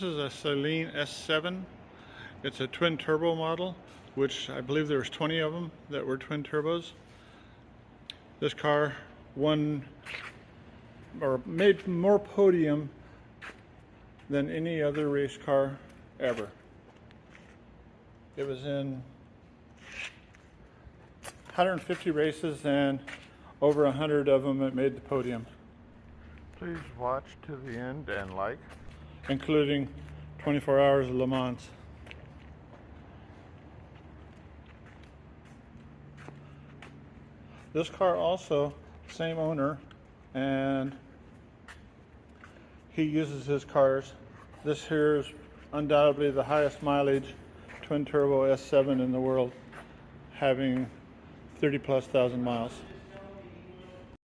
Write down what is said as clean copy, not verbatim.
This is a Saleen S7. It's a twin turbo model, which I believe there was 20 of them that were twin turbos. This car won or made more podium than any other race car ever. It was in 150 races and over 100 of them it made the podium. Please watch to the end and like. Including 24 hours of Le Mans. This car also, same owner, and he uses his cars. This here is undoubtedly the highest mileage twin turbo S7 in the world, having 30+ thousand miles.